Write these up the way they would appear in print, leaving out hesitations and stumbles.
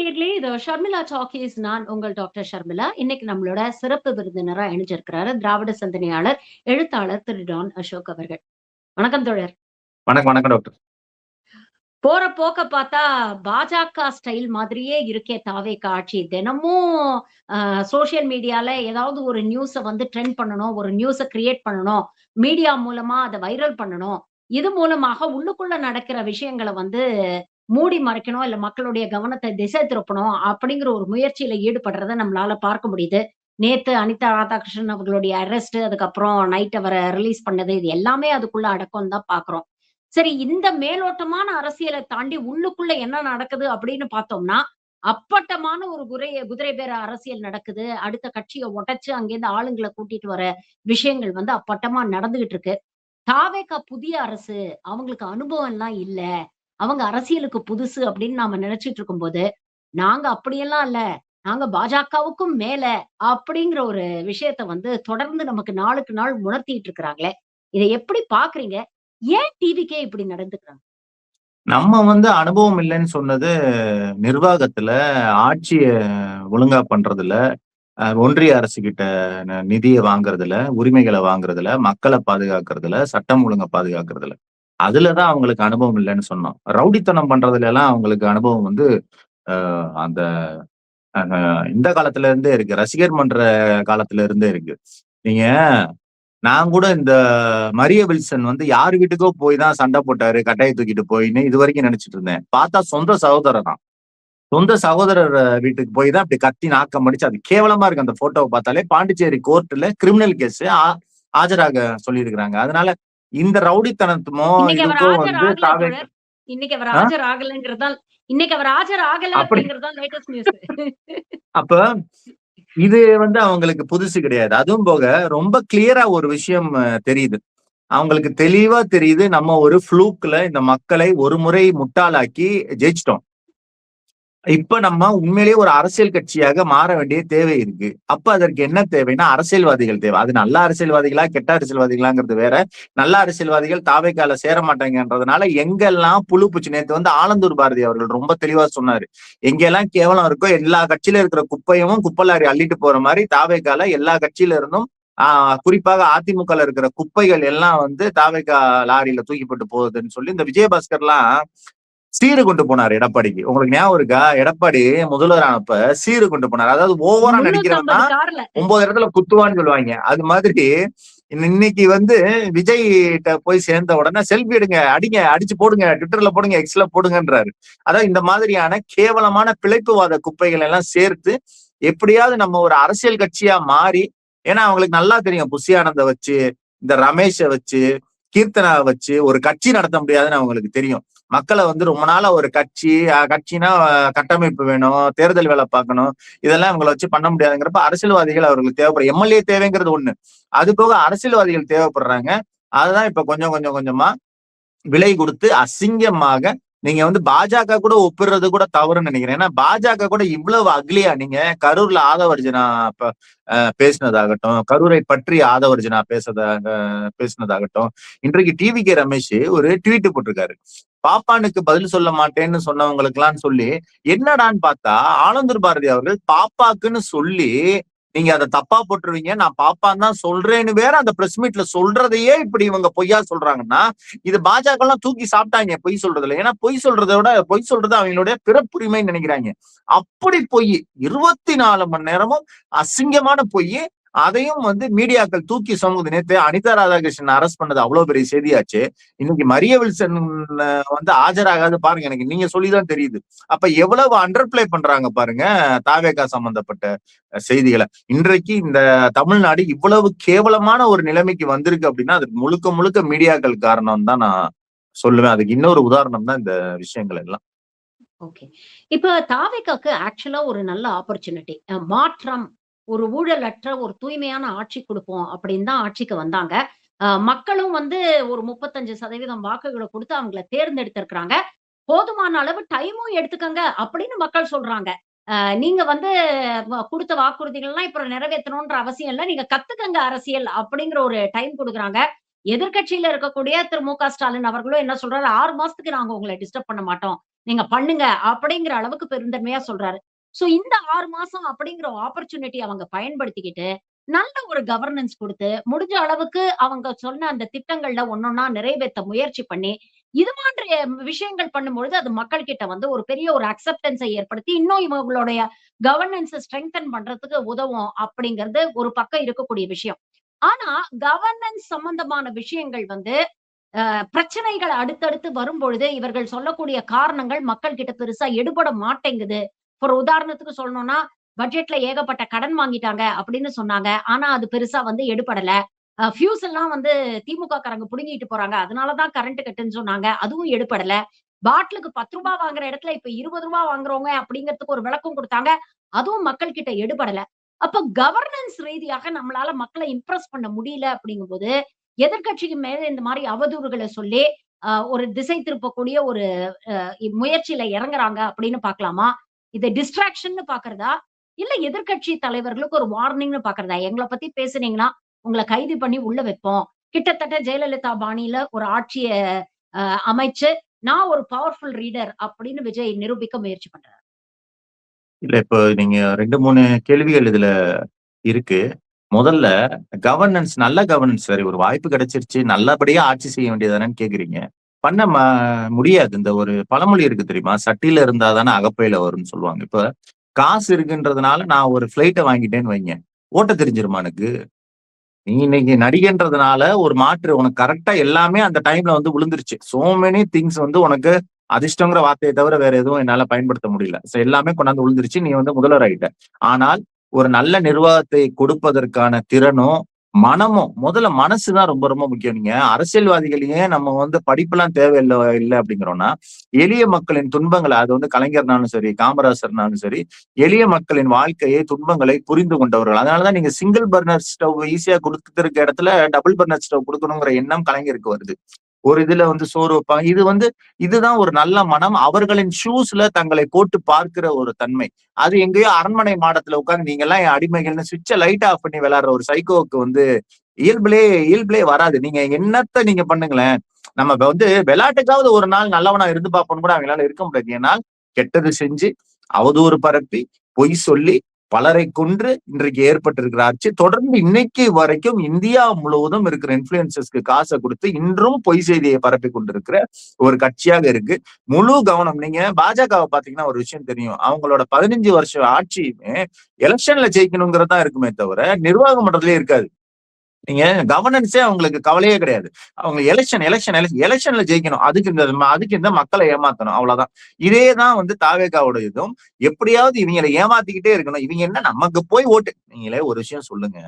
நேயர்களே! இது ஷர்மிளா டாக்கீஸ். நான் உங்கள் டாக்டர் ஷர்மிளா. இன்னைக்கு நம்மளோட சிறப்பு விருந்தினரா இணைஞ்சிருக்கிறாரு. திராவிட சிந்தனையாளர், எழுத்தாளர் திரு டான் அசோக் அவர்கள். வணக்கம் தோழர். வணக்கம், வணக்கம் டாக்டர். போற போக்க பார்த்தா பாஜக ஸ்டைல் மாதிரியே இருக்கே தாவேகா ஆட்சி. தினமும் சோசியல் மீடியால ஏதாவது ஒரு நியூஸ வந்து ட்ரெண்ட் பண்ணணும். ஒரு நியூஸ கிரியேட் பண்ணணும். மீடியா மூலமா அத வைரல் பண்ணணும். இது மூலமாக உள்ளுக்குள்ள நடக்கிற விஷயங்கள வந்து மூடி மறைக்கணும். இல்ல மக்களுடைய கவனத்த திசை திருப்பணும். அப்படிங்கிற ஒரு முயற்சியில ஈடுபடுறத நம்மளால பார்க்க முடியுது. நேத்து அனிதா ராதாகிருஷ்ணன் அவர்களுடைய அரெஸ்ட், அதுக்கப்புறம் நைட் அவர ரிலீஸ் பண்ணது. இது எல்லாமே அதுக்குள்ள அடக்கம்னு தான் பார்க்கிறோம். சரி, இந்த மேலோட்டமான அரசியல தாண்டி உள்ளுக்குள்ள என்ன நடக்குது அப்படின்னு பார்த்தோம்னா, அப்பட்டமான ஒரு குதிரை பேர அரசியல் நடக்குது. அடுத்த கட்சிய உடைச்சு அங்கேருந்து ஆளுங்கள கூட்டிட்டு வர விஷயங்கள் வந்து அப்பட்டமா நடந்துகிட்டு இருக்கு. தாவேகா புதிய அரசு. அவங்களுக்கு அனுபவம்லாம் இல்ல. அவங்க அரசியலுக்கு புதுசு அப்படின்னு நாம நினைச்சுட்டு இருக்கும்போது, நாங்க அப்படியெல்லாம் இல்ல. நாங்க பாஜகவுக்கும் மேல அப்படிங்கிற ஒரு விஷயத்த வந்து தொடர்ந்து நமக்கு நாளுக்கு நாள் உணர்த்திட்டு இருக்கிறாங்களே. இத எப்படி பார்க்குறீங்க? ஏன் டிவிக்கே இப்படி நடந்துக்கிறாங்க? நம்ம அனுபவம் இல்லைன்னு சொன்னது நிர்வாகத்துல, ஆட்சிய ஒழுங்கா பண்றதுல, ஒன்றிய அரசுகிட்ட நிதிய வாங்குறதுல, உரிமைகள வாங்குறதுல, மக்கள பாதுகாக்கிறதுல, சட்டம் ஒழுங்கை பாதுகாக்கிறதுல. அதுலதான் அவங்களுக்கு அனுபவம் இல்லைன்னு சொன்னோம். ரவுடித்தனம் பண்றதுல எல்லாம் அவங்களுக்கு அனுபவம் அந்த இந்த காலத்துல இருந்தே இருக்கு. ரசிகர் மன்ற காலத்துல இருந்தே இருக்கு. நீங்க நான் கூட இந்த மரிய வில்சன் யார் வீட்டுக்கோ போய் தான் சண்டை போட்டாரு, கட்டையை தூக்கிட்டு போயின்னு இது வரைக்கும் நினைச்சிட்டு இருந்தேன். பார்த்தா சொந்த சகோதரர் தான். சொந்த சகோதரர் வீட்டுக்கு போய் தான் அப்படி கத்தி நாக்கம் அடிச்சு, அது கேவலமா இருக்கு. அந்த போட்டோவை பார்த்தாலே பாண்டிச்சேரி கோர்ட்ல கிரிமினல் கேஸ் ஆஜராக சொல்லியிருக்கிறாங்க. அதனால இந்த ரவுடித்தனத்துமோ இன்னைக்கு அவர் இதுக்கோ ஆஜர் ஆகல தாவே தோழர். இன்னைக்கு அவர் ஆஜர் ஆகலங்கிறது தான் இன்னைக்கு அவர் ஆஜர் ஆகல அப்படி அப்படிங்கிறது தான் லேட்டஸ்ட் நியூஸ். அப்ப இது அவங்களுக்கு புதுசு கிடையாது. அதுவும் போக ரொம்ப கிளியரா ஒரு விஷயம் தெரியுது. அவங்களுக்கு தெளிவா தெரியுது, நம்ம ஒரு ஃப்ளூக்ல இந்த மக்களை ஒரு முறை முட்டாளாக்கி ஜெயிச்சிட்டோம். இப்ப நம்ம உண்மையிலேயே ஒரு அரசியல் கட்சியாக மாற வேண்டிய தேவை இருக்கு. அப்ப அதற்கு என்ன தேவைன்னா அரசியல்வாதிகள் தேவை. அது நல்ல அரசியல்வாதிகளா கெட்ட அரசியல்வாதிகளாங்கிறது வேற. நல்ல அரசியல்வாதிகள் தாவேக்கால சேர மாட்டாங்கன்றதுனால எங்கெல்லாம் புழு பூச்சி, நேத்து ஆலந்தூர் பாரதி அவர்கள் ரொம்ப தெளிவா சொன்னாரு. எங்கெல்லாம் கேவலம் இருக்கோ எல்லா கட்சியில இருக்கிற குப்பையும் குப்பலாரி அள்ளிட்டு போற மாதிரி தாவேக்கால எல்லா கட்சியில இருந்தும் குறிப்பாக அதிமுக இருக்கிற குப்பைகள் எல்லாம் தாவேக்கா லாரியில தூக்கிப்பட்டு போகுதுன்னு சொல்லி இந்த விஜயபாஸ்கர்லாம் சீரு கொண்டு போனாரு எடப்பாடிக்கு. உங்களுக்கு ஞாபகம் இருக்கா? எடப்பாடி முதல்வர் ஆனப்ப சீரு கொண்டு போனாரு. அதாவது ஓவரா நடிக்கிறவன் தான் 9 இடத்துல குத்துவான்னு சொல்லுவாங்க. அது மாதிரி இன்னைக்கு விஜய் போய் சேர்ந்த உடனே செல்ஃபி எடுங்க, அடிங்க, அடிச்சு போடுங்க, ட்விட்டர்ல போடுங்க, எக்ஸ்ல போடுங்கன்றாரு. அதாவது இந்த மாதிரியான கேவலமான பிழைப்புவாத குப்பைகள் எல்லாம் சேர்த்து எப்படியாவது நம்ம ஒரு அரசியல் கட்சியா மாறி, ஏன்னா அவங்களுக்கு நல்லா தெரியும் புஷி ஆனந்த வச்சு, இந்த ரமேஷை வச்சு, கீர்த்தனா வச்சு ஒரு கட்சி நடத்த முடியாதுன்னு அவங்களுக்கு தெரியும். மக்களை ரொம்ப நாளா ஒரு கட்சினா கட்டமைப்பு வேணும், தேர்தல் வேலை பார்க்கணும், இதெல்லாம் இவங்களை வச்சு பண்ண முடியாதுங்கிறப்ப அரசியல்வாதிகள் அவர்களுக்கு தேவைப்படும். எம்எல்ஏ தேவைங்கிறது ஒண்ணு, அது போக அரசியல்வாதிகள் தேவைப்படுறாங்க. அதுதான் இப்ப கொஞ்சம் கொஞ்சமா விலை கொடுத்து அசிங்கமாக நீங்க பாஜக கூட ஒப்பிடுறது கூட தவறுன்னு நினைக்கிறேன். ஏன்னா பாஜக கூட இவ்வளவு அக்லியா, நீங்க கரூர்ல ஆதவர்ஜனா பேசினதாகட்டும், கரூரை பற்றி ஆதவர்ஜனா பேசினதாகட்டும், இன்றைக்கு டிவி.கே. ரமேஷ் ஒரு ட்வீட் போட்டிருக்காரு. பாப்பானுக்கு பதில் சொல்ல மாட்டேன்னு சொன்னவங்களுக்கு எல்லாம் சொல்லி, என்னடான்னு பார்த்தா ஆனந்தூர் பாரதி அவர்கள் பாப்பாக்குன்னு சொல்லி நீங்க அதை தப்பா போட்டுருவீங்க, நான் பாப்பான்னு தான் சொல்றேன்னு வேற அந்த பிரஸ் மீட்ல சொல்றதையே இப்படி இவங்க பொய்யா சொல்றாங்கன்னா, இது பாஜக எல்லாம் தூக்கி சாப்பிட்டாங்க பொய் சொல்றதுல. ஏன்னா பொய் சொல்றதை விட பொய் சொல்றது அவங்களுடைய பிறப்புரிமைன்னு நினைக்கிறாங்க. அப்படி பொய் 24 மணி நேரமும் அசிங்கமான பொய். அதையும் மீடியாக்கள் தூக்கி சமூக. நேத்து அனிதா ராதாகிருஷ்ணன் அரெஸ்ட் பண்ணது அவ்வளவு பெரிய செய்தியாச்சு. இன்னைக்கு மரிய வில்சன் ஆஜராகாது பாருங்க. எனக்கு நீங்க சொல்லிதான் தெரியுது. அப்ப எவ்வளவு அண்டர் பிளே பண்றாங்க பாருங்க தாவேகா சம்பந்தப்பட்ட செய்திகளை. இன்றைக்கு இந்த தமிழ்நாடு இவ்வளவு கேவலமான ஒரு நிலைமைக்கு வந்திருக்கு அப்படின்னா அதுக்கு முழுக்க முழுக்க மீடியாக்கள் காரணம் தான் நான் சொல்லுவேன். அதுக்கு இன்னொரு உதாரணம் தான் இந்த விஷயங்கள் எல்லாம். ஓகே. இப்ப தாவேகாக்கு ஆக்சுவலா ஒரு நல்ல ஆப்பர்ச்சுனிட்டி. மாற்றம், ஒரு ஊழலற்ற ஒரு தூய்மையான ஆட்சி குடுப்போம் அப்படின்னு தான் ஆட்சிக்கு வந்தாங்க. மக்களும் ஒரு 35% வாக்குகள குடுத்து அவங்கள தேர்ந்தெடுத்திருக்கிறாங்க. போதுமான அளவு டைமும் எடுத்துக்கங்க அப்படின்னு மக்கள் சொல்றாங்க. நீங்க குடுத்த வாக்குறுதிகள்லாம் இப்ப நிறைவேத்தணும்ன்ற அவசியம் இல்ல. நீங்க கத்துக்கங்க அரசியல் அப்படிங்கிற ஒரு டைம் குடுக்குறாங்க. எதிர்க்கட்சியில இருக்கக்கூடிய திரு மு.க. ஸ்டாலின் அவர்களும் என்ன சொல்றாரு, 6 மாசத்துக்கு நாங்க உங்கள டிஸ்டர்ப் பண்ண மாட்டோம். நீங்க பண்ணுங்க அப்படிங்கிற அளவுக்கு பெருந்தன்மையா சொல்றாரு. சோ இந்த 6 மாசம் அப்படிங்கிற ஆப்பர்ச்சுனிட்டி அவங்க பயன்படுத்திக்கிட்டு, நல்ல ஒரு கவர்னன்ஸ் குடுத்து, முடிஞ்ச அளவுக்கு அவங்க சொன்ன அந்த திட்டங்கள்ல ஒண்ணொன்னா நிறைவேத்த முயற்சி பண்ணி, இது மாதிரி விஷயங்கள் பண்ணும்பொழுது, அது மக்கள் கிட்ட வந்து ஒரு பெரிய ஒரு அக்செப்டன்ஸ ஏற்படுத்தி, இன்னும் இவங்களுடைய கவர்னன்ஸ ஸ்ட்ரெங்தன் பண்றதுக்கு உதவும் அப்படிங்கிறது ஒரு பக்கம் இருக்கக்கூடிய விஷயம். ஆனா, கவர்னன்ஸ் சம்பந்தமான விஷயங்கள் வந்து பிரச்சனைகள் அடுத்தடுத்து வரும்பொழுது, இவர்கள் சொல்லக்கூடிய காரணங்கள் மக்கள் கிட்ட பெருசா எடுபட மாட்டேங்குது. ஒரு உதாரணத்துக்கு சொல்லணும்னா, பட்ஜெட்ல ஏகப்பட்ட கடன் வாங்கிட்டாங்க அப்படின்னு சொன்னாங்க. ஆனா, அது பெருசா வந்து எடுபடல. ஃபியூஸ் எல்லாம் வந்து திமுக காரங்க புடுங்கிட்டு போறாங்க. அதனால தான் கரண்ட் கட்டுன்னு சொன்னாங்க. அதுவும் எடுபடல. பாட்டிலுக்கு ரூ. 10 வாங்குற இடத்துல இப்ப ரூ. 20 வாங்குறோங்க அப்படிங்கிறதுக்கு ஒரு விளக்கம் குடுத்தாங்க. அதுவும் மக்கள் கிட்ட எடுபடல. அப்ப கவர்னன்ஸ் ரீதியாக நம்மளால மக்கள இம்ப்ரெஸ் பண்ண முடியல அப்படிங்கும்போது, எதிர்க்கட்சிக்கு மேல இந்த மாரி அவதூறுகள சொல்லி, ஒரு திசை திருப்பக்கூடிய ஒரு முயற்சியில இறங்குறாங்க அப்படின்னு பார்க்கலாமா? இத டிஸ்ட்ராக்ஷன்னு பார்க்கிறதா? இல்ல எதிர்க்கட்சி தலைவர்களுக்கு ஒரு வார்னிங்ன்னு பார்க்கிறதா? எங்கள பத்தி பேசுனீங்கன்னா, உங்கள கைது பண்ணி உள்ள வைப்போம். கிட்டத்தட்ட ஜெயலலிதா பாணியில ஒரு ஆட்சிய அ அமைச்சு, நான் ஒரு பவர்ஃபுல் ரீடர் அப்படின்னு விஜய் நிரூபிக்க முயற்சி பண்றாரு. இல்ல இப்போ நீங்க 2, 3 கேள்விகள் இதுல இருக்கு. முதல்ல நல்ல கவர்னன்ஸ் சரி ஒரு வாய்ப்பு கிடைச்சிருச்சு. நல்லபடியா ஆட்சி செய்ய வேண்டியது தானேன்னு கேட்கிறீங்க. பண்ண முடியாது. இந்த ஒரு பழமொழி இருக்கு தெரியுமா? "சட்டியில இருந்தா தானே அகப்பையில வரும்ன்னு" சொல்லுவாங்க. இப்ப காசு இருக்குன்றதுனால நான் ஒரு ஃப்ளைட்ட வாங்கிட்டேன்னு வைங்க. ஓட்டத் தெரிஞ்சிருமா எனக்கு? நீ இன்னைக்கு நடிகைன்றதுனால ஒரு மாற்று உனக்கு கரெக்ட்டா எல்லாமே அந்த டைம்ல வந்து விழுந்துருச்சு. சோ மெனி திங்ஸ் வந்து உனக்கு அதிர்ஷ்டங்கிற வார்த்தைய தவிர வேற எதுவும் என்னால பயன்படுத்த முடியல. எல்லாமே கொண்டாந்து விழுந்துருச்சு. நீ வந்து முதல்வர் ஆயிட்ட. ஆனால் ஒரு நல்ல நிர்வாகத்தை கொடுப்பதற்கான திறனும், மனமும் முதல்ல மனசு தான் ரொம்ப ரொம்ப முக்கியம். நீங்க அரசியல்வாதிகள் ஏன் நம்ம வந்து படிப்புலாம் இல்ல அப்படிங்கிறோம்னா, எளிய மக்களின் துன்பங்கள அது வந்து கலைஞர்னாலும் சரி, காமராசர்னாலும் சரி, எளிய மக்களின் வாழ்க்கையை, துன்பங்களை புரிந்து கொண்டவர்கள். அதனால தான் நீங்க சிங்கிள் பர்னர் ஸ்டவ் ஈஸியா குடுத்துருக்க இடத்துல டபுள் பர்னர் ஸ்டவ் குடுக்கணுங்கிற எண்ணம் கலைஞருக்கு வருது. ஒரு இதுல வந்து சோறு வைப்பாங்க. இதுதான் ஒரு நல்ல மனம். அவர்களின் ஷூஸ்ல தங்களை போட்டு பார்க்கிற ஒரு தன்மை. அது எங்கேயோ அரண்மனை மாடத்துல உட்கார்ந்து நீங்கலாம் என் அடிமைகள்னு ஸ்விட்ச லைட் ஆஃப் பண்ணி விளையாடுற ஒரு சைக்கோவுக்கு வந்து இயல்பிலே வராது. நீங்க என்னத்த நீங்க பண்ணுங்களேன். நம்ம வந்து விளையாட்டுக்காவது ஒரு நாள் நல்லவனா இருந்து பார்ப்போம்னு கூட அவங்களால இருக்க முடியாது. ஏனால் கெட்டது செஞ்சு, அவதூறு பரப்பி, பொய் சொல்லி, பலரை கொன்று இன்றைக்கு ஏற்பட்டிருக்கிற ஆட்சி தொடர்ந்து இன்னைக்கு வரைக்கும் இந்தியா முழுவதும் இருக்கிற இன்ஃபுளுசர்ஸ்க்கு காசை கொடுத்து இன்றும் பொய் செய்தியை பரப்பி கொண்டிருக்கிற ஒரு கட்சியாக இருக்கு. முழு கவனம் நீங்க பாஜகவை பாத்தீங்கன்னா ஒரு விஷயம் தெரியும். அவங்களோட 15 வருஷம் ஆட்சியுமே எலெக்ஷன்ல ஜெயிக்கணுங்கிறது தான் இருக்குமே தவிர நிர்வாகம் பண்றதுலயே இருக்காது. நீங்க கவர்னன்ஸே அவங்களுக்கு கவலையே கிடையாது. அவங்க எலெக்ஷன்ல ஜெயிக்கணும். அதுக்கு இந்த மக்களை ஏமாத்தணும். அவ்வளவுதான். இதேதான் வந்து தாவேகாவோட இதும். எப்படியாவது இவங்களை ஏமாத்திக்கிட்டே இருக்கணும். இவங்க என்ன நமக்கு போய் ஓட்டு நீங்களே ஒரு விஷயம் சொல்லுங்க.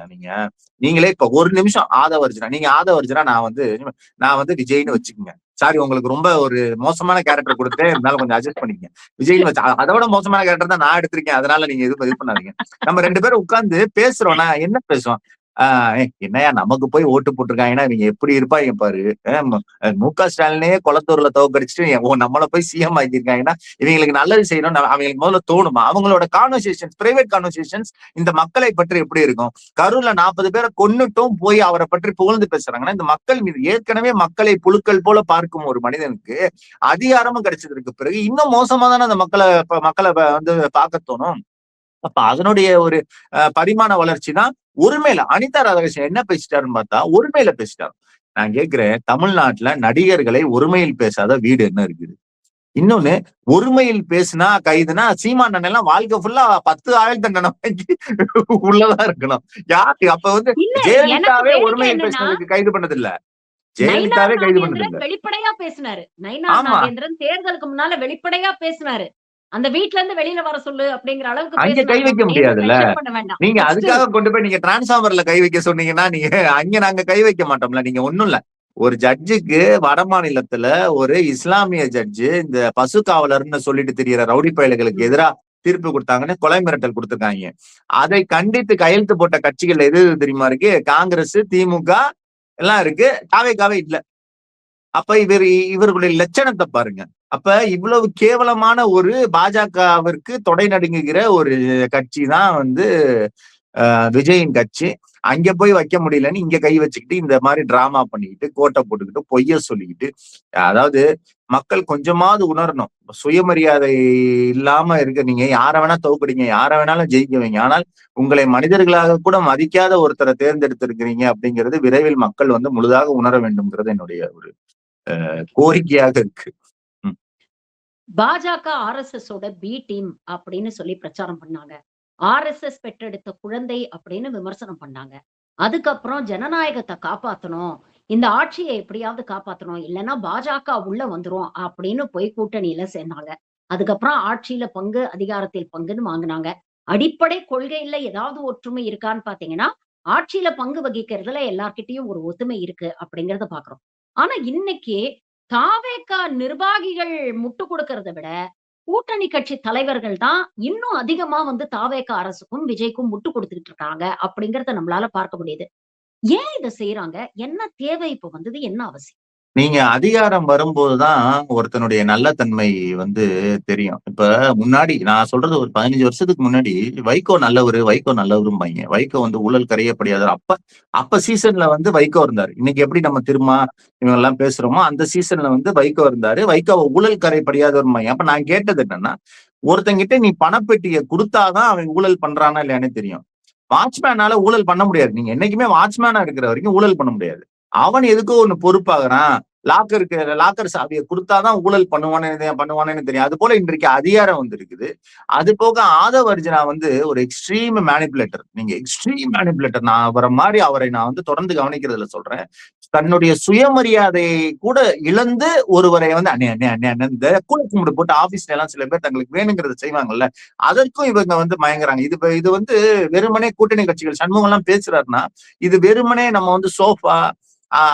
நீங்களே இப்ப ஒரு நிமிஷம் ஆதவர்ஜனா நீங்க ஆதவர்ஜனா நான் வந்து விஜய்னு வச்சுக்கோங்க. சாரி உங்களுக்கு ரொம்ப ஒரு மோசமான கேரக்டர் கொடுத்தேன். இருந்தாலும் கொஞ்சம் அட்ஜஸ்ட் பண்ணிக்கங்க. விஜய்னு வச்சு அதோட மோசமான கேரக்டர் தான் நான் எடுத்திருக்கேன். அதனால நீங்க இது பண்ணாதீங்க. நம்ம 2 பேரும் உட்கார்ந்து பேசுறோம்னா என்ன பேசுவோம்? என்னையா நமக்கு போய் ஓட்டு போட்டிருக்காங்கன்னா இவங்க எப்படி இருப்பாங்க பாரு. மு.க. ஸ்டாலினே கொளத்தூர்ல தோக்கடிச்சுட்டு நம்மள போய் சிஎம் ஆக்கியிருக்காங்கன்னா இவங்களுக்கு நல்லது செய்யணும் அவங்களுக்கு முதல்ல தோணுமா? அவங்களோட பிரைவேட் கான்வர்சேஷன்ஸ் இந்த மக்களை பற்றி எப்படி இருக்கும்? கரூர்ல 40 பேரை கொன்னுட்டும் போய் அவரை பற்றி புகழ்ந்து பேசுறாங்கன்னா இந்த மக்கள் மீது ஏற்கனவே மக்களை புழுக்கள் போல பார்க்கும் ஒரு மனிதனுக்கு அதிகாரமும் கிடைச்சதற்கு பிறகு இன்னும் மோசமா தானே அந்த மக்களை வந்து பார்க்க தோணும். அப்ப அதனுடைய ஒரு பரிமாண வளர்ச்சி தான் ஒருமையில அனிதா ராதாகிருஷ்ணன் என்ன பேசிட்டாருன்னு பார்த்தா ஒருமையில பேசிட்டாரு. நான் கேட்கிறேன் தமிழ்நாட்டுல நடிகர்களை ஒருமையில் பேசாத வீடு என்ன இருக்குது? இன்னொன்னு ஒருமையில் பேசினா கைதுனா சீமான் எல்லாம் வாழ்க்கை ஃபுல்லா 10 ஆயுள் தண்டனை வாங்கி உள்ளதான் இருக்கணும். யாரு அப்ப வந்து ஜெயலலிதாவே ஒருமையில் பேசினதுக்கு கைது பண்ணது இல்ல. ஜெயலலிதாவே கைது பண்ணது இல்ல. வெளிப்படையா பேசினாரு. நயினார் நாகேந்திரன் தேர்தலுக்கு முன்னால வெளிப்படையா பேசினாரு. அந்த வீட்ல இருந்து வெளியில வர சொல்லு அப்படிங்கிற அளவுக்கு அங்க கை வைக்க முடியாதுல்ல. நீங்க அதுக்காக கொண்டு போய் நீங்க டிரான்ஸ்பார்மர்ல கை வைக்க சொன்னீங்கன்னா நீங்க அங்க நாங்க கை வைக்க மாட்டோம்ல. நீங்க ஒண்ணும் இல்ல. ஒரு ஜட்ஜுக்கு வட மாநிலத்துல ஒரு இஸ்லாமிய ஜட்ஜு இந்த பசு காவலர்னு சொல்லிட்டு திரியிற ரவுடி பயல்களுக்கு எதிரா தீர்ப்பு கொடுத்தாங்கன்னு கொலை மிரட்டல் கொடுத்திருக்காங்க. அதை கண்டித்து கையெழுத்து போட்ட கட்சிகள் எது தெரியுமா இருக்கு? காங்கிரஸ், திமுக எல்லாம் இருக்கு. தாவேகாவே இல்ல. அப்ப இவர்களுடைய லட்சணத்தை பாருங்க. அப்ப இவ்வளவு கேவலமான ஒரு பாஜகவிற்கு தொடை நடுங்குகிற ஒரு கட்சி தான் வந்து விஜயின் கட்சி. அங்க போய் வைக்க முடியலன்னு இங்க கை வச்சுக்கிட்டு இந்த மாதிரி டிராமா பண்ணிக்கிட்டு கோட்டை போட்டுக்கிட்டு பொய்ய சொல்லிக்கிட்டு, அதாவது மக்கள் கொஞ்சமாவது உணரணும். சுயமரியாதை இல்லாம இருக்க நீங்க யார வேணா தோக்கடிங்க, யார வேணாலும் ஜெயிக்க வைங்க. ஆனால் உங்களை மனிதர்களாக கூட மதிக்காத ஒருத்தரை தேர்ந்தெடுத்திருக்கிறீங்க அப்படிங்கிறது விரைவில் மக்கள் வந்து முழுதாக உணர வேண்டும்ங்கிறது என்னுடைய ஒரு கோரிக்கையாக இருக்கு. பாஜக ஆர்எஸ்எஸ் ஓட பி டீம் அப்படின்னு சொல்லி பிரச்சாரம் பண்ணாங்க. ஆர்எஸ்எஸ் பெற்றெடுத்த குழந்தை அப்படின்னு விமர்சனம் பண்ணாங்க. அதுக்கப்புறம் ஜனநாயகத்தை காப்பாத்தணும், இந்த ஆட்சியை எப்படியாவது காப்பாத்தணும், இல்லைன்னா பாஜக உள்ள வந்துரும் அப்படின்னு போய் கூட்டணியில சேர்ந்தாங்க. அதுக்கப்புறம் ஆட்சியில பங்கு, அதிகாரத்தில் பங்குன்னு வாங்குனாங்க. அடிப்படை கொள்கையில ஏதாவது ஒற்றுமை இருக்கான்னு பாத்தீங்கன்னா, ஆட்சியில பங்கு வகிக்கிறதுல எல்லார்கிட்டயும் ஒரு ஒத்துமை இருக்கு அப்படிங்கிறத பாக்குறோம். ஆனா இன்னைக்கு தாவேக நிர்வாகிகள் முட்டு கொடுக்கறத விட, கூட்டணி கட்சி தலைவர்கள் தான் இன்னும் அதிகமா வந்து தாவேக அரசுக்கும், விஜய்க்கும் முட்டு குடுத்துக்கிட்டு இருக்காங்க அப்படிங்கிறத நம்மளால பார்க்க முடியுது. ஏன் இத செய்றாங்க? என்ன தேவை இப்ப வந்தது? என்ன அவசியம்? நீங்க அதிகாரம் வரும்போதுதான் ஒருத்தனுடைய நல்ல தன்மை வந்து தெரியும். இப்ப முன்னாடி நான் சொல்றது ஒரு 15 வருஷத்துக்கு முன்னாடி வைகோ நல்லவரு, வைகோ நல்லவரும்பாய்ங்க. வைகோ வந்து ஊழல் கரையப்படியாதவர். அப்ப சீசன்ல வந்து வைகோ இருந்தாரு. இன்னைக்கு எப்படி நம்ம திரும்ப இவங்க எல்லாம் பேசுறோமோ, அந்த சீசன்ல வந்து வைகோ இருந்தாரு. வைகோ ஊழல் கரையப்படியாதவர்பாய்ங்க. அப்ப நான் கேட்டது என்னன்னா, ஒருத்தங்கிட்ட நீ பணப்பெட்டியை குடுத்தாதான் அவன் ஊழல் பண்றானா இல்லையானே தெரியும். வாட்ச்மேனால ஊழல் பண்ண முடியாது. நீங்க என்னைக்குமே வாட்ச்மேனா இருக்கிற வரைக்கும் ஊழல் பண்ண முடியாது. அவன் எதுக்கோ ஒண்ணு பொறுப்பாகுறான். லாக்கர் சாவியை குடுத்தாதான் ஊழல் பண்ணுவானேன்னு தெரியும். அது போல இன்றைக்கு அதிகாரம் வந்திருக்குது. அது போக ஆதவ் அர்ஜுனா வந்து ஒரு எக்ஸ்ட்ரீம் மேனிபுலேட்டர். நீங்க எக்ஸ்ட்ரீம் மேனிபுலேட்டர். நான் அவரை நான் வந்து தொடர்ந்து கவனிக்கிறதுல சொல்றேன். தன்னுடைய சுயமரியாதையை கூட இழந்து ஒருவரை வந்து அண்ணே அண்ணே அண்ணே அண்ணன் இந்த கூட கும்பிடு போட்டு ஆபீஸ்ல எல்லாம் சில பேர் தங்களுக்கு வேணுங்கிறத செய்வாங்கல்ல. அதற்கும் இவங்க வந்து மயங்குறாங்க. இது வந்து வெறுமனே கூட்டணி கட்சிகள் சண்முகம் எல்லாம் பேசுறாருன்னா, இது வெறுமனே நம்ம வந்து சோஃபா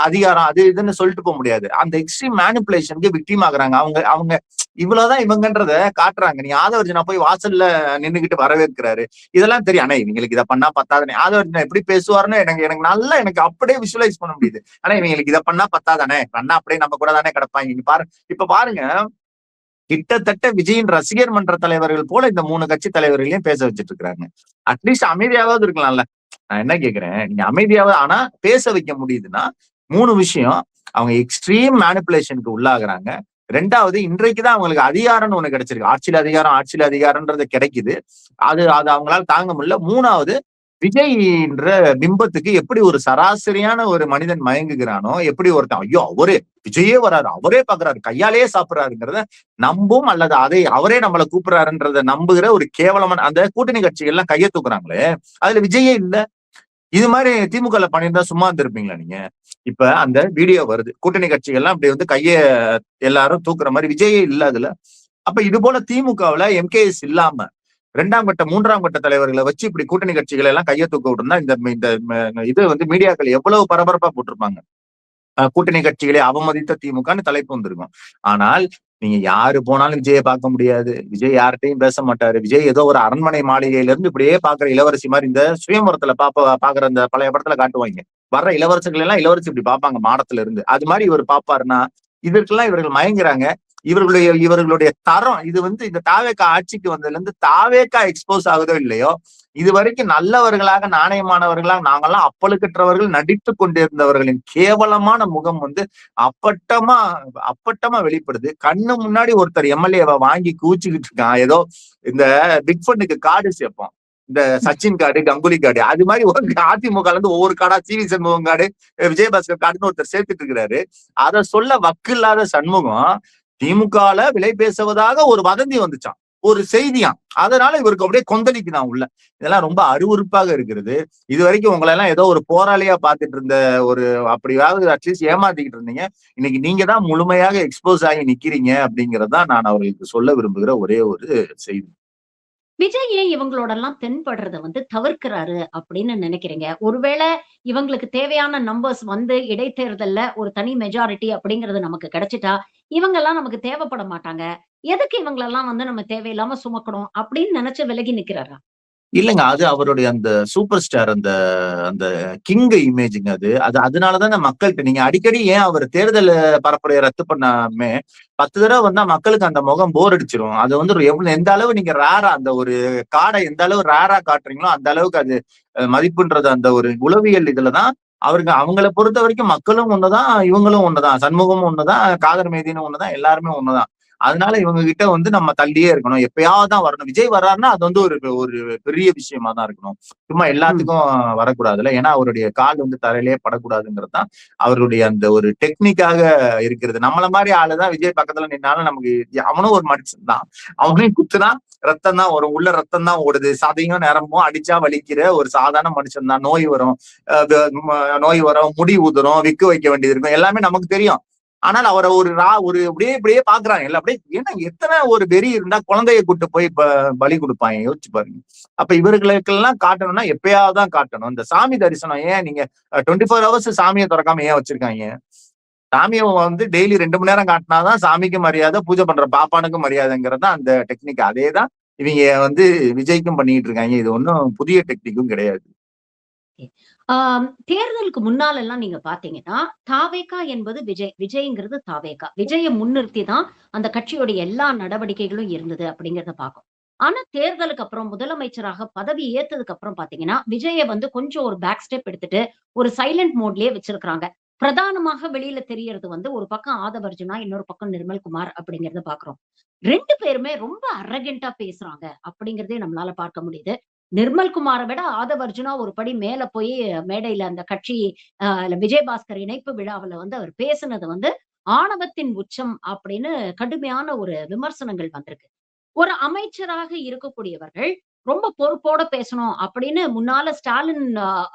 அதிகாரம் அது இதுன்னு சொல்லிட்டு போக முடியாது. அந்த எக்ஸ்ட்ரீம் மேனிபுலேஷனுக்கு விக்டிம் ஆகுறாங்க. அவங்க அவங்க இவ்வளவுதான் இவங்கன்றத காட்டுறாங்க. நீ ஆதவர்ஜுனா போய் வாசல்ல நின்னுகிட்டு வரவேற்கிறாரு. இதெல்லாம் தெரியும். ஆனா இவங்களுக்கு இதை பண்ணா பத்தாதானே. ஆதவர்ஜுனா எப்படி பேசுவாருன்னு எனக்கு அப்படியே விஷுவலைஸ் பண்ண முடியுது. ஆனா இவங்களுக்கு இதை பண்ணா பத்தாதானே, பண்ணா அப்படியே நம்ம கூட தானே கிடப்பாங்க. இப்ப பாருங்க, கிட்டத்தட்ட விஜயின் ரசிகர் மன்ற தலைவர்கள் போல இந்த 3 கட்சி தலைவர்களையும் பேச வச்சுட்டு இருக்காங்க. அட்லீஸ்ட் அமைதியாவது இருக்கலாம்ல. நான் என்ன கேக்குறேன், நீங்க அமைதியாவது ஆனா பேச வைக்க முடியுதுன்னா 3 விஷயம். அவங்க எக்ஸ்ட்ரீம் மேனிபுலேஷனுக்கு உள்ளாகுறாங்க. 2வது இன்றைக்குதான் அவங்களுக்கு அதிகாரம்னு ஒண்ணு கிடைச்சிருக்கு. ஆட்சியில அதிகாரம்ன்றது கிடைக்குது. அது அது அவங்களால தாங்க முடியல. 3வது விஜய்ன்ற பிம்பத்துக்கு எப்படி ஒரு சராசரியான ஒரு மனிதன் மயங்குகிறானோ, எப்படி ஒருத்தன் ஐயோ அவரே விஜயே வராரு, அவரே பாக்குறாரு, கையாலேயே சாப்பிடுறாருங்கிறத நம்பும் அல்லது அவரே நம்மளை கூப்பிடுறாருன்றத நம்புகிற ஒரு கேவலமான அந்த கூட்டணி கட்சிகள் எல்லாம் கையை தூக்குறாங்களே, அதுல விஜயே இல்ல. இது மாதிரி திமுக பண்ணியிருந்தா சும்மா இருந்திருப்பீங்களா நீங்க? இப்ப அந்த வீடியோ வருது, கூட்டணி கட்சிகள் எல்லாம் இப்படி வந்து கைய எல்லாரும் தூக்குற மாதிரி, விஜயே இல்ல அதுல. அப்ப இது போல திமுகவுல எம்கேஎஸ் இல்லாம 2ஆம் கட்ட 3ஆம் கட்ட தலைவர்களை வச்சு இப்படி கூட்டணி கட்சிகளை எல்லாம் கையை தூக்க விட்டுருந்தா இந்த இது வந்து மீடியாக்கள் எவ்வளவு பரபரப்பா போட்டிருப்பாங்க. கூட்டணி கட்சிகளை அவமதித்த திமுகன்னு தலைப்பு வந்திருக்கும். ஆனால் நீங்க யாரு போனாலும் விஜயை பார்க்க முடியாது. விஜய் யார்கிட்டையும் பேச மாட்டாரு. விஜய் ஏதோ ஒரு அரண்மனை மாளிகையில இருந்து இப்படியே பாக்குற இளவரசி மாதிரி இந்த சுயம்பரத்துல பாக்குற அந்த பழைய படத்துல காட்டுவாங்க. வர்ற இளவரசர்கள் எல்லாம் இளவரசி இப்படி பாப்பாங்க மாடத்துல இருந்து. அது மாதிரி இவர் பாப்பாருன்னா இதற்கெல்லாம் இவர்கள் மயங்குறாங்க. இவர்களுடைய தரம் இது வந்து இந்த தாவேக்கா ஆட்சிக்கு வந்ததுல இருந்து தாவேக்கா எக்ஸ்போஸ் ஆகுதோ இல்லையோ, இது வரைக்கும் நல்லவர்களாக நாணயமானவர்களாக நாங்கெல்லாம் அப்பழுக்கற்றவர்கள் நடித்து கொண்டிருந்தவர்களின் கேவலமான முகம் வந்து அப்பட்டமா வெளிப்படுது. கண்ணு முன்னாடி ஒருத்தர் எம்எல்ஏவை வாங்கி கூச்சிக்கிட்டு இருக்கான். ஏதோ இந்த பிக் ஃபண்டுக்கு கார்டு சேர்ப்போம், இந்த சச்சின் கார்டு, கங்குலி கார்டு, அது மாதிரி ஒரு அதிமுக இருந்து ஒவ்வொரு கார்டா சிவி சண்முகம் கார்டு, விஜயபாஸ்கர் கார்டுன்னு ஒருத்தர் சேர்த்துட்டு இருக்கிறாரு. அதை சொல்ல வக்கு இல்லாத சண்முகம் திமுகல விலை பேசுவதாக ஒரு வதந்தி வந்துச்சான், ஒரு செய்தியாம். அதனால இவருக்கு அப்படியே கொந்தளிக்குதான் உள்ள. இதெல்லாம் ரொம்ப அருவருப்பாக இருக்கிறது. இது வரைக்கும் உங்களை எல்லாம் ஏதோ ஒரு போராளியா பார்த்துட்டு இருந்த ஒரு அப்படியாவது அட்லீஸ்ட் ஏமாத்திக்கிட்டு இருந்தீங்க. இன்னைக்கு நீங்க தான் முழுமையாக எக்ஸ்போஸ் ஆகி நிக்கிறீங்க அப்படிங்கறதுதான் நான் அவர்களுக்கு சொல்ல விரும்புகிற ஒரே ஒரு செய்தி. விஜய் ஏன் இவங்களோட எல்லாம் தென்படுறத வந்து தவிர்க்கிறாரு அப்படின்னு நினைக்கிறீங்க? ஒருவேளை இவங்களுக்கு தேவையான நம்பர்ஸ் வந்து இடைத்தேர்தல்ல ஒரு தனி மெஜாரிட்டி அப்படிங்கிறது நமக்கு கிடைச்சிட்டா, இவங்க எல்லாம் நமக்கு தேவைப்பட மாட்டாங்க. எதுக்கு இவங்களெல்லாம் வந்து நம்ம தேவையில்லாம சுமக்கணும் அப்படின்னு நினைச்சு விலகி நிக்கிறாரா? இல்லங்க. அது அவருடைய அந்த சூப்பர் ஸ்டார் அந்த அந்த கிங் இமேஜ்ங்க அது. அதனாலதான் மக்கள்ட்ட நீங்க அடிக்கடி ஏன் அவர் தேர்தல் பரப்புரைய ரத்து பண்ணாம 10 தடவ வந்தா மக்களுக்கு அந்த முகம் போர் அடிச்சிரும். அது வந்து எந்த அளவு நீங்க ரேரா அந்த ஒரு கார்ட எந்த அளவு ரேரா காட்டுறீங்களோ, அந்த அளவுக்கு அது மதிப்புன்றது அந்த ஒரு உளவியல் இதுலதான் அவங்கள பொறுத்த வரைக்கும் மக்களும் ஒண்ணுதான், இவங்களும் ஒண்ணுதான். சண்முகமும் ஒண்ணுதான், காதர் மேதினும் ஒண்ணுதான், எல்லாருமே ஒண்ணுதான். அதனால இவங்க கிட்ட வந்து நம்ம தள்ளியே இருக்கணும். எப்பயாவது தான் வரணும். விஜய் வர்றாருன்னா அது வந்து ஒரு ஒரு பெரிய விஷயமா தான் இருக்கணும். சும்மா ம். எல்லாத்துக்கும் வரக்கூடாதுல்ல. ஏன்னா அவருடைய கால் வந்து தரையிலேயே படக்கூடாதுங்கிறது தான் அவருடைய அந்த ஒரு டெக்னிக்காக இருக்கிறது. நம்மள மாரி ஆளு தான் விஜய் பக்கத்துல நின்னாலும் நமக்கு அவனும் ஒரு மனுஷன் தான். அவனையும் குத்துனா ரத்தம் தான் வரும். உள்ள ரத்தம் தான் ஓடுது. சதையும் நரம்பும் அடிச்சா வலிக்கிற ஒரு சாதாரண மனுஷன் தான். நோய் வரும். நோய் வரும், முடி உதிரும், விக்கு வைக்க வேண்டியது இருக்கும். எல்லாமே நமக்கு தெரியும். ஆனால் அவரை ஒரு இப்படியே இப்படியே பாக்குறாங்க இல்ல அப்படியே. ஏன்னா எத்தனை ஒரு வெறி இருந்தா குழந்தைய கூட்டு போய் பலி கொடுப்பாங்க, யோசிச்சு பாருங்க. அப்ப இவர்களுக்கெல்லாம் காட்டணும்னா எப்பயாவது தான் காட்டணும். இந்த சாமி தரிசனம் ஏன் நீங்க 24 ஹவர்ஸ் சாமியை திறக்காம ஏன் வச்சிருக்காங்க? சாமியை வந்து டெய்லி 2 மணி நேரம் காட்டினாதான் சாமிக்கு மரியாதை, பூஜை பண்ற பாப்பானுக்கும் மரியாதைங்கிறது தான் அந்த டெக்னிக். அதேதான் இவங்க வந்து விஜய்க்கும் பண்ணிட்டு இருக்காங்க. இது ஒன்னும் புதிய டெக்னிக்கும் கிடையாது. தேர்தலுக்கு முன்னால எல்லாம் நீங்க பாத்தீங்கன்னா, தாவேகா என்பது விஜய். விஜய்ங்கிறது தாவேகா. விஜய முன்னிறுத்தி தான் அந்த கட்சியுடைய எல்லா நடவடிக்கைகளும் இருந்தது அப்படிங்கிறத பார்க்கும். ஆனா தேர்தலுக்கு அப்புறம் முதலமைச்சராக பதவி ஏத்ததுக்கு அப்புறம் பாத்தீங்கன்னா, விஜய வந்து கொஞ்சம் ஒரு பேக் ஸ்டெப் எடுத்துட்டு, ஒரு சைலன்ட் மோட்லயே வச்சிருக்கிறாங்க. பிரதானமாக வெளியில தெரியறது வந்து ஒரு பக்கம் ஆதவ் அர்ஜுனா, இன்னொரு பக்கம் நிர்மல்குமார் அப்படிங்கிறத பார்க்கிறோம். 2 பேருமே ரொம்ப அரகன்ட்டா பேசுறாங்க அப்படிங்கிறதே நம்மளால பார்க்க முடியுது. நிர்மல்குமார விட ஆதவ் அர்ஜுனா ஒரு படி மேல போய் மேடையில அந்த கட்சி விஜயபாஸ்கர் இணைப்பு விழாவுல வந்து அவர் பேசுனது வந்து ஆணவத்தின் உச்சம் அப்படின்னு கடுமையான ஒரு விமர்சனங்கள் வந்திருக்கு. ஒரு அமைச்சராக இருக்கக்கூடியவர்கள் ரொம்ப பொறுப்போட பேசணும் அப்படின்னு முன்னால ஸ்டாலின்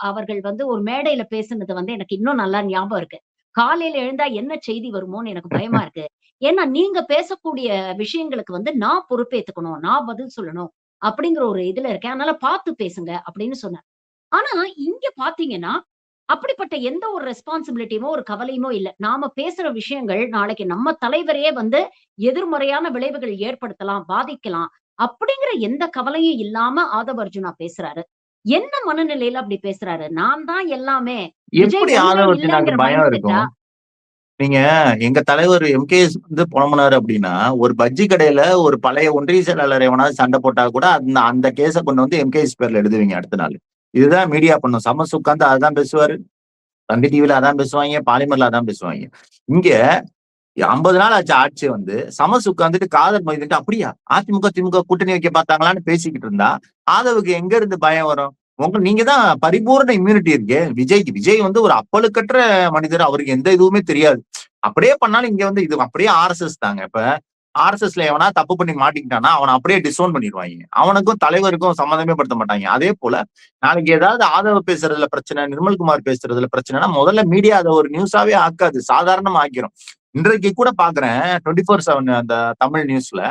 அவர்கள் வந்து ஒரு மேடையில பேசுனது வந்து எனக்கு இன்னும் நல்லா ஞாபகம் இருக்கு. காலையில எழுந்தா என்ன செய்தி வருமோன்னு எனக்கு பயமா இருக்கு. ஏன்னா நீங்க பேசக்கூடிய விஷயங்களுக்கு வந்து நான் பொறுப்பேத்துக்கணும். நான் பதில் சொல்லணும். அப்படிங்கிற ஒரு இதுல இருக்கேன். அதனால பார்த்து பேசுங்க அப்படின்னு சொன்னார். ஆனா இங்க பார்த்தீங்கன்னா, அப்படிப்பட்ட எந்த ஒரு ரெஸ்பான்சிபிலிட்டியுமோ, ஒரு கவலையுமோ இல்ல. நாம பேசுற விஷயங்கள் நாளைக்கு நம்ம தலைவரையே வந்து எதிர்மறையான விளைவுகள் ஏற்படுத்தலாம், பாதிக்கலாம். அப்படிங்கிற எந்த கவலையும் இல்லாம ஆதவ் அர்ஜுனா பேசுறாரு. என்ன மனநிலையில அப்படி பேசுறாரு? நான் தான் எல்லாமே. விஜய் எப்படி ஒண்ணுமே ஆதவ அர்ஜுனாக்கு இல்லங்கிற பயம் மைண்ட் செட்டா? இருக்கும்? நீங்க எங்க தலைவர் எம்கேஎஸ் வந்து புலம்புனாரு அப்படின்னா, ஒரு பஜ்ஜி கடையில ஒரு பழைய ஒன்றிய செயலாளர் எவனாவது சண்டை போட்டா கூட அந்த அந்த கேஸ கொண்டு வந்து எம்கேஎஸ் பேர்ல எழுதுவீங்க அடுத்த நாள். இதுதான் மீடியா பண்ணும். சமஸ் உட்கார்ந்து அதான் பேசுவாரு. தந்தி டிவில அதான் பேசுவாய்ங்க. பாலிமர்ல அதான் பேசுவாய்ங்க. இங்க 50 நாள் ஆச்சு ஆட்சி வந்து. சமஸ் உட்கார்ந்துட்டு காதர் மொய்துட்டு அப்படியா? அதிமுக, திமுக கூட்டணி வைக்க பார்த்தாங்களான்னு பேசிக்கிட்டு இருந்தா, ஆதவுக்கு எங்க இருந்து பயம் வரும்? நீங்க தான் பரிபூரண இம்யூனிட்டி இருக்கே. விஜய்க்கு. விஜய் வந்து ஒரு அப்பழுக்கற்ற மனிதர். அவருக்கு எந்த இதுவுமே தெரியாது. அப்படியே பண்ணாலும் இங்க வந்து இது அப்படியே ஆர்எஸ்எஸ் தாங்க. இப்ப ஆர்எஸ்எஸ்ல எவனா தப்பு பண்ணி மாட்டிக்கிட்டானா, அவன அப்படியே டிசோன் பண்ணிருவாய்ங்க. அவனுக்கும் தலைவருக்கும் சம்மந்தமே படுத்த மாட்டாங்க. அதே போல நாளைக்கு ஏதாவது ஆதவ பேசுறதுல பிரச்சனை, நிர்மல்குமார் பேசுறதுல பிரச்சனைனா முதல்ல மீடியா அத ஒரு நியூஸாவே ஆக்காது. சாதாரணமா ஆக்கிரும். இன்றைக்கு கூட பாக்குறேன் 24/7 அந்த தமிழ் நியூஸ்ல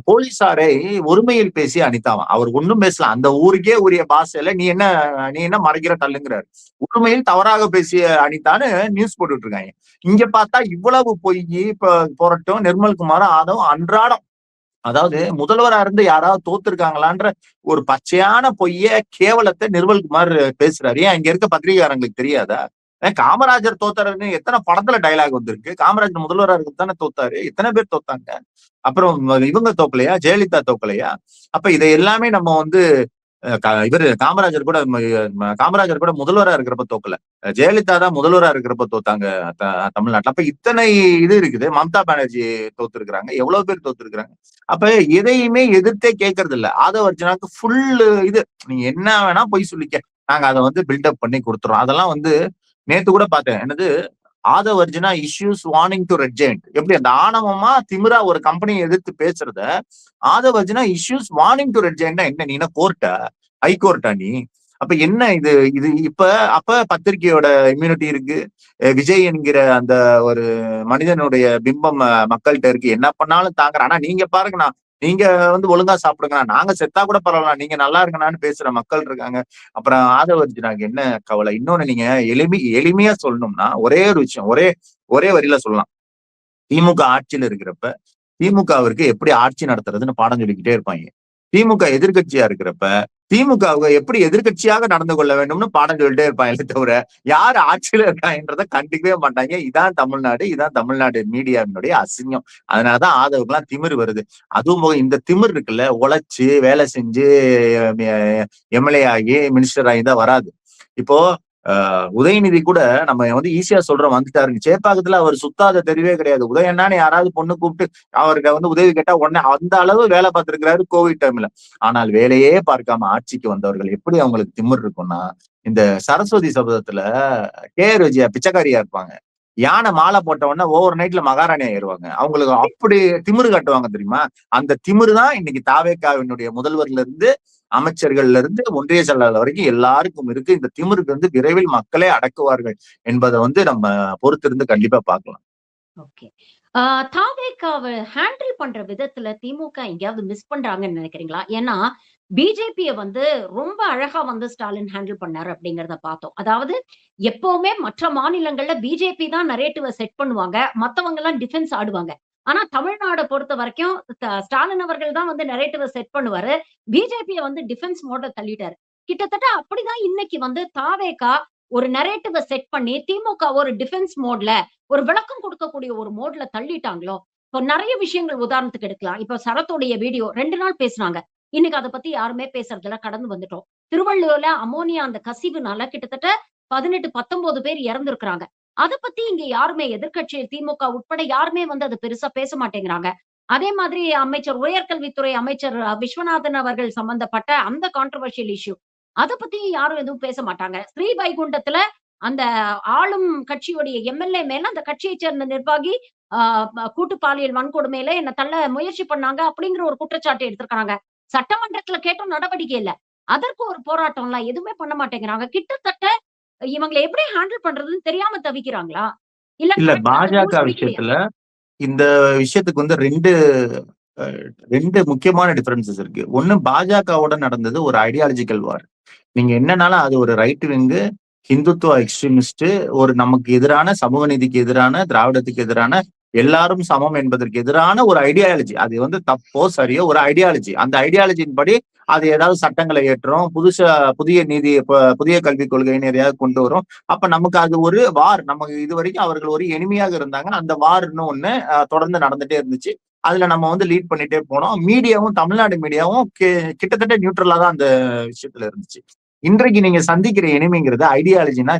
போலீசாரை ஒருமையில் பேசி அனிதாவாம். அவர் ஒண்ணும் பேசல. அந்த ஊருக்கே உரிய பாஷையில நீ என்ன மறைக்கிற தள்ளுங்கிறாரு. உண்மையில் தவறாக பேசிய அனிதான்னு நியூஸ் போட்டுட்டு இருக்காங்க. இங்க பார்த்தா இவ்வளவு பொய் இப்ப புரட்டும் நிர்மல்குமார் ஆதவ் அன்றாடம். அதாவது முதல்வரா இருந்து யாராவது தோத்துருக்காங்களான்ற ஒரு பச்சையான பொய்ய கேவலத்தை நிர்மல்குமார் பேசுறாரு. ஏன் இங்க இருக்க பத்திரிகையாளங்களுக்கு தெரியாதா? காமராஜர் தோத்தாருன்னு எத்தனை படத்துல டைலாக் வந்திருக்கு. காமராஜர் முதல்வரா இருக்கு தானே தோத்தாரு. எத்தனை பேர் தோத்தாங்க? அப்புறம் இவங்க தோக்கலையா? ஜெயலலிதா தோக்கலையா? அப்ப இதை எல்லாமே நம்ம வந்து இவரு காமராஜர் கூட முதல்வரா இருக்கிறப்ப தோக்கல. ஜெயலலிதா தான் முதல்வரா இருக்கிறப்ப தோத்தாங்க தமிழ்நாட்டுல. அப்ப இத்தனை இது இருக்குது. மம்தா பானர்ஜி தோத்து இருக்கிறாங்க. எவ்வளவு பேர் தோத்து இருக்கிறாங்க. அப்ப எதையுமே எதிர்த்தே கேட்கறது இல்ல. ஆதவ அர்ஜுனாக்கு ஃபுல் இது. நீங்க என்ன வேணா போய் சொல்லிக்க. நாங்க அதை வந்து பில்டப் பண்ணி கொடுத்துறோம். அதெல்லாம் வந்து நேத்து கூட பார்த்தேன். என்னது Aadhav Arjuna issues warning to red giant. எப்படி அந்த ஆணவமா திமிரா ஒரு கம்பெனியை எதிர்த்து பேசுறத Aadhav Arjuna issues warning to red giant என்ன? நீ என்ன கோர்ட்டா? ஹைகோர்ட்டா நீ? அப்ப என்ன இது இது அப்ப பத்திரிகையோட இம்யூனிட்டி இருக்கு. விஜய் என்கிற அந்த ஒரு மனிதனுடைய பிம்பம் மக்கள்கிட்ட இருக்கு. என்ன பண்ணாலும் தாங்குற. ஆனா நீங்க பாருங்கண்ணா, நீங்க வந்து ஒழுங்கா சாப்பிடுங்கண்ணா, நாங்க செத்தா கூட பரவாயில்ல, நீங்க நல்லா இருக்கணான்னு பேசுற மக்கள் இருக்காங்க. அப்புறம் ஆதவ அர்ஜுனாக்கு என்ன கவலை? இன்னொன்னு நீங்க எளிமையா சொல்லணும்னா ஒரே ஒரு விஷயம், ஒரே ஒரே வரியில சொல்லலாம். திமுக ஆட்சியில இருக்கிறப்ப திமுகவிற்கு எப்படி ஆட்சி நடத்துறதுன்னு பாடம் சொல்லிக்கிட்டே இருப்பாங்க. திமுக எதிர்க்கட்சியா இருக்கிறப்ப திமுக எப்படி எதிர்க்கட்சியாக நடந்து கொள்ள வேண்டும்னு பாடம் சொல்லிட்டே இருப்பாங்க தவிர யாரு ஆட்சியில இருக்காங்கன்றத கண்டிக்கவே மாட்டாங்க. இதான் தமிழ்நாடு மீடியாவினுடைய அசிங்கம். அதனாலதான் ஆதவர்கள்லாம் திமிர் வருது. அதுவும் போக இந்த திமிர் இருக்குல்ல, உழைச்சு வேலை செஞ்சு எம்எல்ஏ ஆகி மினிஸ்டர் ஆகி தான் வராது. இப்போ உதயநிதி கூட நம்ம ஈஸியா சொல்றோம் வந்துட்டாருங்க. சேப்பாக்கத்துல அவர் சுத்தாத தெரியவே கிடையாது. உதயண்ணான்னு யாராவது பொண்ணு கூப்பிட்டு அவருக்கு உதவி கேட்டா உடனே அந்த அளவு வேலை பார்த்திருக்கிறாரு கோவிட் டைம்ல. ஆனால் வேலையே பார்க்காம ஆட்சிக்கு வந்தவர்கள் எப்படி அவங்களுக்கு திமிர் இருக்கும்னா, இந்த சரஸ்வதி சபதத்துல கேஆர் விஜயா பிச்சைக்காரியா இருப்பாங்க. யானை மாலை போட்ட உடனே ஓவர் நைட்ல மகாராணி ஆயிடுவாங்க. அவங்களுக்கு அப்படி திமிரு காட்டுவாங்க தெரியுமா? அந்த திமிரு தான் இன்னைக்கு தாவேகாவினுடைய முதல்வர்ல இருந்து அமைச்சர்கள்ல இருந்து ஒன்றிய செயலாளர் வரைக்கும் எல்லாருக்கும் இருக்கு. இந்த திமிருக்கு விரைவில் மக்களே அடக்குவார்கள் என்பதை நம்ம பொறுத்திருந்து கண்டிப்பா பார்க்கலாம். ஓகே. தாவேகாவை ஹேண்டில் பண்ற விதத்துல திமுக எங்கேயாவது மிஸ் பண்றாங்கன்னு நினைக்கிறீங்களா? ஏன்னா பிஜேபிய ரொம்ப அழகா ஸ்டாலின் ஹேண்டில் பண்ணாரு அப்படிங்கிறத பார்த்தோம். அதாவது எப்பவுமே மற்ற மாநிலங்கள்ல பிஜேபி தான் நரேட்டிவ செட் பண்ணுவாங்க. மத்தவங்க எல்லாம் டிஃபென்ஸ் ஆடுவாங்க. ஆனா தமிழ்நாட பொறுத்த வரைக்கும் ஸ்டாலின் அவர்கள் தான் நரேட்டிவ செட் பண்ணுவாரு. பிஜேபிய டிஃபென்ஸ் மோட தள்ளிட்டாரு. கிட்டத்தட்ட அப்படிதான் இன்னைக்கு தாவேகா ஒரு நரேட்டிவ செட் பண்ணி திமுக ஒரு டிஃபென்ஸ் மோட்ல ஒரு விளக்கம் கொடுக்கக்கூடிய ஒரு மோட்ல தள்ளிட்டாங்களோ. இப்போ நிறைய விஷயங்கள் உதாரணத்துக்கு எடுக்கலாம். இப்ப சரத்தோடைய வீடியோ 2 நாள் பேசுனாங்க. இன்னைக்கு அதை பத்தி யாருமே பேசுறதுல கடந்து வந்துட்டோம். திருவள்ளூர்ல அமோனியா அந்த கசிவுனால கிட்டத்தட்ட 18, 19 பேர் இறந்திருக்கிறாங்க. அதை பத்தி இங்க யாருமே எதிர்க்கட்சி திமுக உட்பட யாருமே அது பெருசா பேச மாட்டேங்கிறாங்க. அதே மாதிரி அமைச்சர் உயர்கல்வித்துறை அமைச்சர் விஸ்வநாதன் அவர்கள் சம்பந்தப்பட்ட அந்த கான்ட்ரோவர்ஷியல் இஷ்யூ அதை பத்தி யாரும் எதுவும் பேச மாட்டாங்க. ஸ்ரீவைகுண்டத்துல அந்த ஆளும் கட்சியுடைய எம்எல்ஏ மேல அந்த கட்சியை சேர்ந்த நிர்வாகி கூட்டு பாலியல் வன்கொடுமையில என்ன தள்ள முயற்சி பண்ணாங்க அப்படிங்கிற ஒரு குற்றச்சாட்டு எடுத்திருக்காங்க. சட்டமன்றத்துல கேட்டும் நடவடிக்கை இல்ல. அதற்கு ஒரு போராட்டம் எல்லாம் எதுவுமே பண்ண மாட்டேங்கிறாங்க. கிட்டத்தட்ட இவங்களை எப்படி ஹேண்டில் பண்றதுன்னு தெரியாம தவிக்கிறாங்களா? இல்ல பாஜக விஷயத்துல இந்த விஷயத்துக்கு ரெண்டு முக்கியமான டிஃபரன்சஸ் இருக்கு. ஒண்ணு பாஜகவோட நடந்தது ஒரு ஐடியாலஜிக்கல் வார். நீங்க என்னன்னாலும் அது ஒரு ரைட் விங்கு ஹிந்துத்துவ எக்ஸ்ட்ரீமிஸ்ட், ஒரு நமக்கு எதிரான சமூக நீதிக்கு எதிரான திராவிடத்துக்கு எதிரான எல்லாரும் சமம் என்பதற்கு எதிரான ஒரு ஐடியாலஜி. அது தப்போ சரியோ ஒரு ஐடியாலஜி. அந்த ஐடியாலஜியின் படி அது ஏதாவது சட்டங்களை ஏற்றும், புதிய நீதி புதிய கல்விக் கொள்கைன்னு எதையாவது கொண்டு வரும். அப்ப நமக்கு அது ஒரு வார். நமக்கு இது வரைக்கும் அவர்கள் ஒரு எனிமையாக இருந்தாங்க. அந்த வார்ன்னு ஒண்ணு தொடர்ந்து நடந்துட்டே இருந்துச்சு. அதுல நம்ம லீட் பண்ணிட்டே போனோம். மீடியாவும் தமிழ்நாடு மீடியாவும் கிட்டத்தட்ட நியூட்ரலா தான் அந்த விஷயத்துல இருந்துச்சு. இன்றைக்கு நீங்க சந்திக்கிற எனிமிங்கிறது ஐடியாலஜினா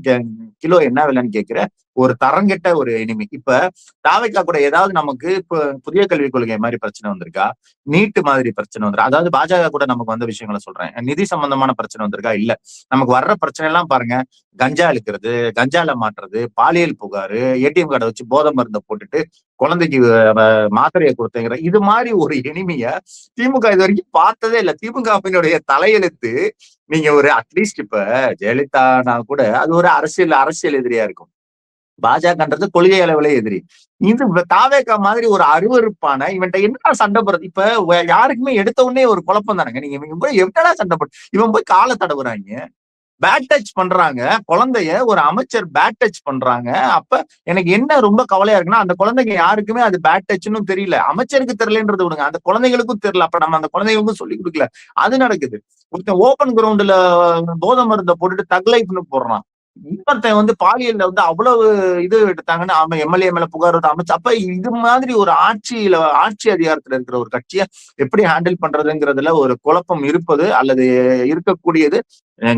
கிலோ என்ன விலைன்னு கேட்கிற ஒரு தரங்கெட்ட ஒரு எனிமி. இப்ப தாவேகா கூட ஏதாவது நமக்கு இப்ப புதிய கல்விக் கொள்கை மாதிரி பிரச்சனை வந்திருக்கா? நீட்டு மாதிரி பிரச்சனை வந்திருக்கா? அதாவது பாஜக கூட நமக்கு வந்த விஷயங்களை சொல்றேன். நிதி சம்பந்தமான பிரச்சனை வந்திருக்கா? இல்ல. நமக்கு வர்ற பிரச்சனை எல்லாம் பாருங்க. கஞ்சா இழுக்கிறது, கஞ்சால மாட்டுறது, பாலியல் புகாரு, ஏடிஎம் கார்டை வச்சு போதை மருந்தை போட்டுட்டு குழந்தைக்கு மாத்திரையை கொடுத்தேங்கிற இது மாதிரி ஒரு எனிமிய திமுக இது வரைக்கும் பார்த்ததே இல்லை. திமுகவினுடைய தலையெழுத்து நீங்க ஒரு அட்லீஸ்ட் இப்ப ஜெயலலிதானா கூட அது ஒரு அரசியல் எதிரியா இருக்கும். பாஜகன்றது கொள்கை அளவுல எதிரி. இது தாவேகா மாதிரி ஒரு அருவருப்பான இவன்ட்ட என்ன சண்டை போடுறது? இப்ப யாருக்குமே எடுத்த உடனே ஒரு குழப்பம் தானங்க. நீங்க இவன் போய் எவ்வளவு சண்டை போட்டு இவன் போய் காலை தடவுறாங்க, பேட் டச் பண்றாங்க குழந்தைய, ஒரு அமைச்சர் பேட் டச் பண்றாங்க. அப்ப எனக்கு என்ன ரொம்ப கவலையா இருக்குன்னா அந்த குழந்தைங்க யாருக்குமே அது பேட் டச்னு தெரியல. அமைச்சருக்கு தெரியலன்றது விடுங்க, அந்த குழந்தைகளுக்கும் தெரியல. அப்ப நம்ம அந்த குழந்தைகளுக்கும் சொல்லி கொடுக்கல. அது நடக்குது. ஒருத்தன் ஓபன் கிரவுண்ட்ல போதை மருந்தை போட்டுட்டு தக் லைஃப்னு போடுறான். இன்னொருத்தன் பாலியல்ல அவ்வளவு இது எடுத்தாங்கன்னு அவன் எம்எல்ஏ மேல புகார் அமைச்சு. அப்ப இது மாதிரி ஒரு ஆட்சி அதிகாரத்துல இருக்கிற ஒரு கட்சியை எப்படி ஹேண்டில் பண்றதுங்கிறதுல ஒரு குழப்பம் இருப்பது அல்லது இருக்கக்கூடியது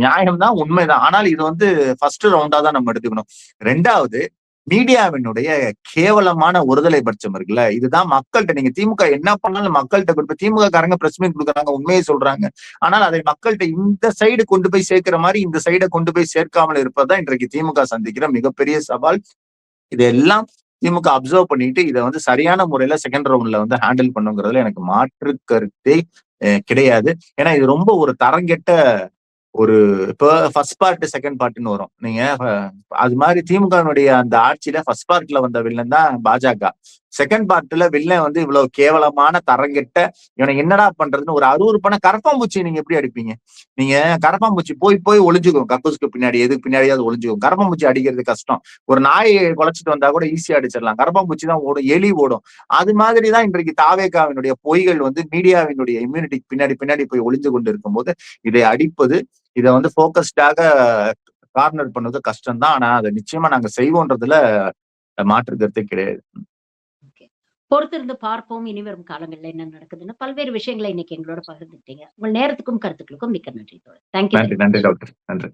நியாயம்தான், உண்மைதான். ஆனால் இது ஃபர்ஸ்ட் ரவுண்டா தான் நம்ம எடுத்துக்கணும். ரெண்டாவது, மீடியாவினுடைய கேவலமான ஒருதலை பட்சம் இருக்குல்ல, இதுதான் மக்கள்கிட்ட நீங்க திமுக என்ன பண்ணாலும் மக்கள்கிட்ட கொண்டு போய் திமுக காரங்க பிரஸ் மீட் கொடுக்குறாங்க, உண்மையை சொல்றாங்க. ஆனால் அதை மக்கள்கிட்ட இந்த சைடு கொண்டு போய் சேர்க்கிற மாதிரி இந்த சைடை கொண்டு போய் சேர்க்காமல் இருப்பதுதான் இன்றைக்கு திமுக சந்திக்கிற மிகப்பெரிய சவால். இதெல்லாம் திமுக அப்சர்வ் பண்ணிட்டு இதை சரியான முறையில செகண்ட் ரவுண்ட்ல ஹேண்டில் பண்ணுங்கிறதுல எனக்கு மாற்று கருத்தே கிடையாது. ஏன்னா இது ரொம்ப ஒரு தரங்கெட்ட ஒரு இப்போ ஃபர்ஸ்ட் பார்ட் செகண்ட் பார்ட்னு வரும். நீங்க அது மாதிரி திமுகனுடைய அந்த ஆட்சியில ஃபர்ஸ்ட் பார்ட்ல வந்த வில்லன் தான் பாஜக. செகண்ட் பார்ட்ல வில்லன் வந்து இவ்வளவு கேவலமான தரங்கெட்ட இவனை என்னடா பண்றதுன்னு ஒரு அருவருப்பான கரப்பாம்பூச்சி நீங்க எப்படி அடிப்பீங்க? நீங்க கரப்பாம்பூச்சி போய் போய் ஒளிஞ்சுக்கும், கக்கூசுக்கு பின்னாடி எதுக்கு பின்னாடியாவது ஒளிஞ்சுக்கும். கரப்பாம்பூச்சி அடிக்கிறது கஷ்டம். ஒரு நாயை குலைச்சிட்டு வந்தா கூட ஈஸியா அடிச்சிடலாம். கரப்பாம்பூச்சி தான் ஓடும், எலி ஓடும். அது மாதிரிதான் இன்றைக்கு தாவேகாவினுடைய பொய்கள் வந்து மீடியாவினுடைய இம்யூனிட்டிக்கு பின்னாடி பின்னாடி போய் ஒளிஞ்சு கொண்டு இருக்கும்போது இதை அடிப்பது, இதை வந்து போக்கஸ்டாக கார்னர் பண்ணது கஷ்டம் தான். ஆனா அதை நிச்சயமா நாங்க செய்வோன்றதுல மாற்று கருத்தே கிடையாது. பொறுத்திருந்து பார்ப்போம் இனி வரும் காலங்கள்ல என்ன நடக்குதுன்னு. பல்வேறு விஷயங்களை இன்னைக்கு எங்களோட பகிர்ந்துட்டீங்க. உங்கள் நேரத்துக்கும் கருத்துக்களுக்கும் மிக்க நன்றி. நன்றி டாக்டர். நன்றி.